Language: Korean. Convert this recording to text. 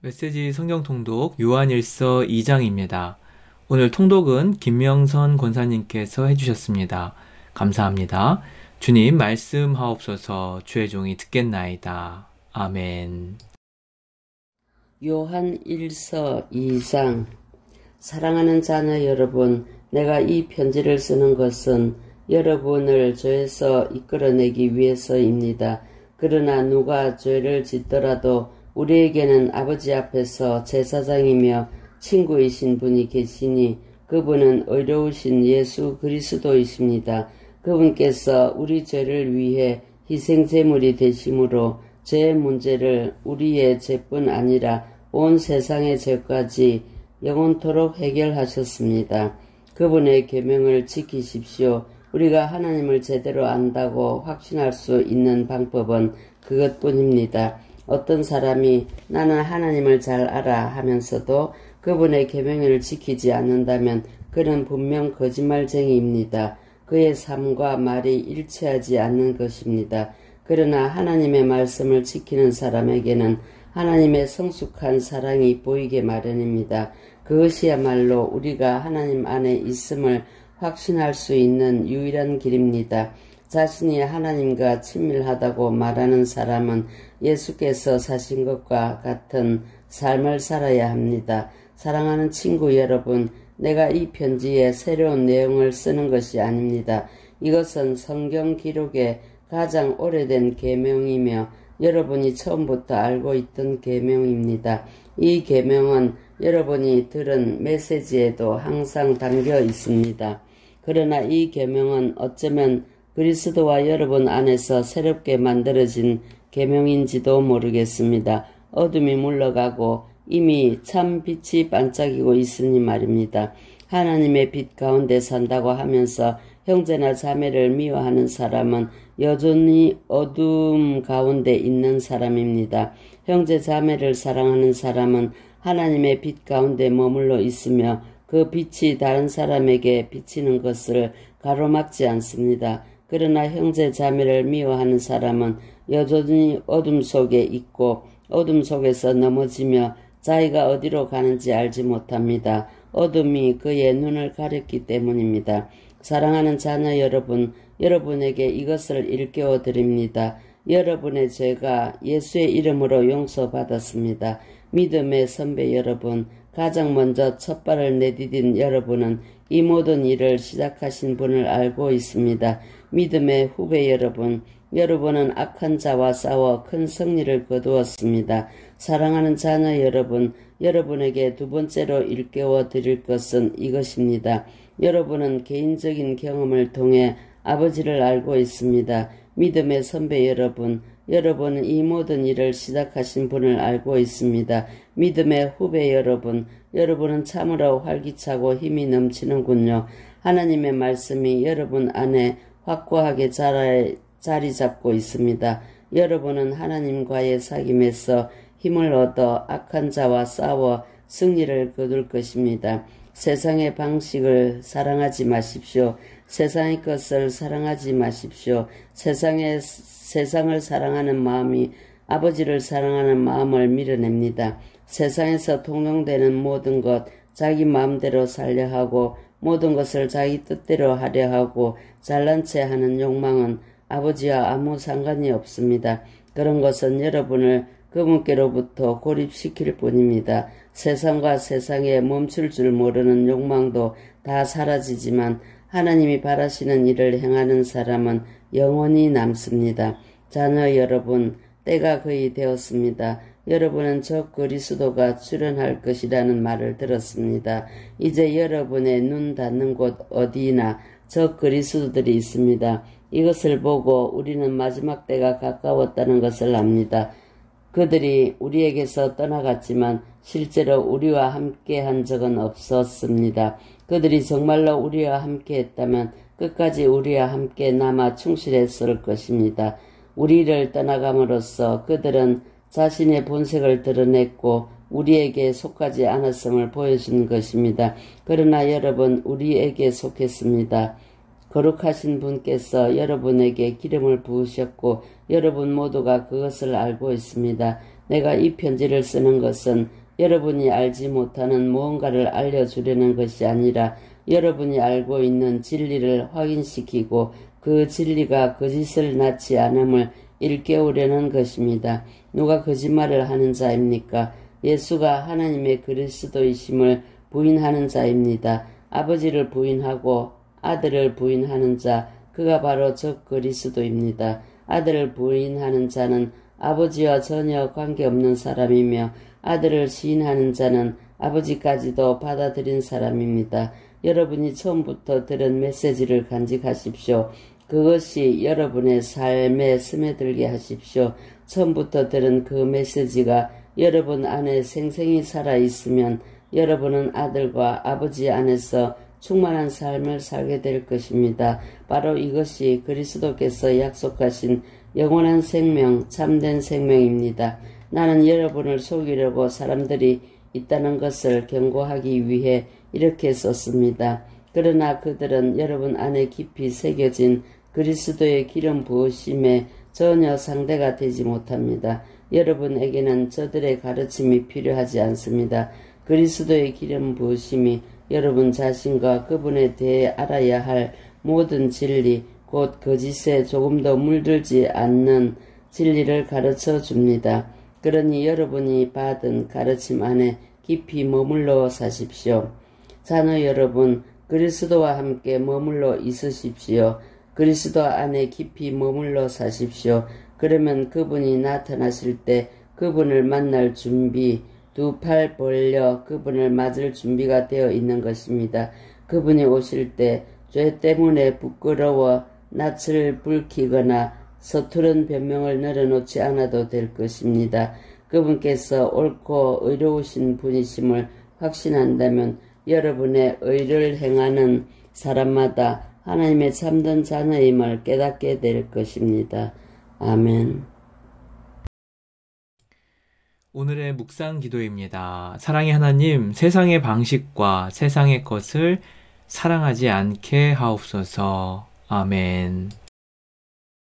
메시지 성경 통독 요한일서 2장입니다. 오늘 통독은 김명선 권사님께서 해주셨습니다. 감사합니다. 주님 말씀하옵소서. 주의 종이 듣겠나이다. 아멘. 요한일서 2장. 사랑하는 자녀 여러분, 내가 이 편지를 쓰는 것은 여러분을 죄에서 이끌어내기 위해서입니다. 그러나 누가 죄를 짓더라도 우리에게는 아버지 앞에서 제사장이며 친구이신 분이 계시니 그분은 의로우신 예수 그리스도이십니다. 그분께서 우리 죄를 위해 희생제물이 되심으로 죄의 문제를 우리의 죄뿐 아니라 온 세상의 죄까지 영원토록 해결하셨습니다. 그분의 계명을 지키십시오. 우리가 하나님을 제대로 안다고 확신할 수 있는 방법은 그것뿐입니다. 어떤 사람이 나는 하나님을 잘 알아 하면서도 그분의 계명을 지키지 않는다면 그는 분명 거짓말쟁이입니다. 그의 삶과 말이 일치하지 않는 것입니다. 그러나 하나님의 말씀을 지키는 사람에게는 하나님의 성숙한 사랑이 보이게 마련입니다. 그것이야말로 우리가 하나님 안에 있음을 확신할 수 있는 유일한 길입니다. 자신이 하나님과 친밀하다고 말하는 사람은 예수께서 사신 것과 같은 삶을 살아야 합니다. 사랑하는 친구 여러분, 내가 이 편지에 새로운 내용을 쓰는 것이 아닙니다. 이것은 성경 기록의 가장 오래된 계명이며 여러분이 처음부터 알고 있던 계명입니다. 이 계명은 여러분이 들은 메시지에도 항상 담겨 있습니다. 그러나 이 계명은 어쩌면 그리스도와 여러분 안에서 새롭게 만들어진 계명인지도 모르겠습니다. 어둠이 물러가고 이미 참 빛이 반짝이고 있으니 말입니다. 하나님의 빛 가운데 산다고 하면서 형제나 자매를 미워하는 사람은 여전히 어둠 가운데 있는 사람입니다. 형제 자매를 사랑하는 사람은 하나님의 빛 가운데 머물러 있으며 그 빛이 다른 사람에게 비치는 것을 가로막지 않습니다. 그러나 형제 자매를 미워하는 사람은 여전히 어둠 속에 있고 어둠 속에서 넘어지며 자기가 어디로 가는지 알지 못합니다. 어둠이 그의 눈을 가렸기 때문입니다. 사랑하는 자녀 여러분, 여러분에게 이것을 일깨워 드립니다. 여러분의 죄가 예수의 이름으로 용서받았습니다. 믿음의 선배 여러분, 가장 먼저 첫 발을 내디딘 여러분은 이 모든 일을 시작하신 분을 알고 있습니다. 믿음의 후배 여러분, 여러분은 악한 자와 싸워 큰 승리를 거두었습니다. 사랑하는 자녀 여러분, 여러분에게 두 번째로 일깨워 드릴 것은 이것입니다. 여러분은 개인적인 경험을 통해 아버지를 알고 있습니다. 믿음의 선배 여러분, 여러분은 이 모든 일을 시작하신 분을 알고 있습니다. 믿음의 후배 여러분, 여러분은 참으로 활기차고 힘이 넘치는군요. 하나님의 말씀이 여러분 안에 확고하게 자리 잡고 있습니다. 여러분은 하나님과의 사귐에서 힘을 얻어 악한 자와 싸워 승리를 거둘 것입니다. 세상의 방식을 사랑하지 마십시오. 세상의 것을 사랑하지 마십시오. 세상을 사랑하는 마음이 아버지를 사랑하는 마음을 밀어냅니다. 세상에서 통용되는 모든 것, 자기 마음대로 살려 하고 모든 것을 자기 뜻대로 하려 하고 잘난 체 하는 욕망은 아버지와 아무 상관이 없습니다. 그런 것은 여러분을 그분께로부터 고립시킬 뿐입니다. 세상과 세상에 멈출 줄 모르는 욕망도 다 사라지지만 하나님이 바라시는 일을 행하는 사람은 영원히 남습니다. 자녀 여러분, 때가 거의 되었습니다. 여러분은 저 그리스도가 출현할 것이라는 말을 들었습니다. 이제 여러분의 눈 닿는 곳 어디나 저 그리스도들이 있습니다. 이것을 보고 우리는 마지막 때가 가까웠다는 것을 압니다. 그들이 우리에게서 떠나갔지만 실제로 우리와 함께 한 적은 없었습니다. 그들이 정말로 우리와 함께 했다면 끝까지 우리와 함께 남아 충실했을 것입니다. 우리를 떠나감으로써 그들은 자신의 본색을 드러냈고 우리에게 속하지 않았음을 보여준 것입니다. 그러나 여러분, 우리에게 속했습니다. 거룩하신 분께서 여러분에게 기름을 부으셨고 여러분 모두가 그것을 알고 있습니다. 내가 이 편지를 쓰는 것은 여러분이 알지 못하는 무언가를 알려주려는 것이 아니라 여러분이 알고 있는 진리를 확인시키고 그 진리가 거짓을 낳지 않음을 일깨우려는 것입니다. 누가 거짓말을 하는 자입니까? 예수가 하나님의 그리스도이심을 부인하는 자입니다. 아버지를 부인하고 아들을 부인하는 자, 그가 바로 적 그리스도입니다. 아들을 부인하는 자는 아버지와 전혀 관계없는 사람이며 아들을 시인하는 자는 아버지까지도 받아들인 사람입니다. 여러분이 처음부터 들은 메시지를 간직하십시오. 그것이 여러분의 삶에 스며들게 하십시오. 처음부터 들은 그 메시지가 여러분 안에 생생히 살아있으면 여러분은 아들과 아버지 안에서 충만한 삶을 살게 될 것입니다. 바로 이것이 그리스도께서 약속하신 영원한 생명, 참된 생명입니다. 나는 여러분을 속이려고 사람들이 있다는 것을 경고하기 위해 이렇게 썼습니다. 그러나 그들은 여러분 안에 깊이 새겨진 그리스도의 기름 부으심에 전혀 상대가 되지 못합니다. 여러분에게는 저들의 가르침이 필요하지 않습니다. 그리스도의 기름 부으심이 여러분 자신과 그분에 대해 알아야 할 모든 진리, 곧 거짓에 조금 더 물들지 않는 진리를 가르쳐 줍니다. 그러니 여러분이 받은 가르침 안에 깊이 머물러 사십시오. 자녀 여러분, 그리스도와 함께 머물러 있으십시오. 그리스도 안에 깊이 머물러 사십시오. 그러면 그분이 나타나실 때 그분을 만날 준비, 두 팔 벌려 그분을 맞을 준비가 되어 있는 것입니다. 그분이 오실 때 죄 때문에 부끄러워 낯을 붉히거나 서투른 변명을 늘어놓지 않아도 될 것입니다. 그분께서 옳고 의로우신 분이심을 확신한다면 여러분의 의를 행하는 사람마다 하나님의 참된 자녀임을 깨닫게 될 것입니다. 아멘. 오늘의 묵상 기도입니다. 사랑의 하나님, 세상의 방식과 세상의 것을 사랑하지 않게 하옵소서. 아멘.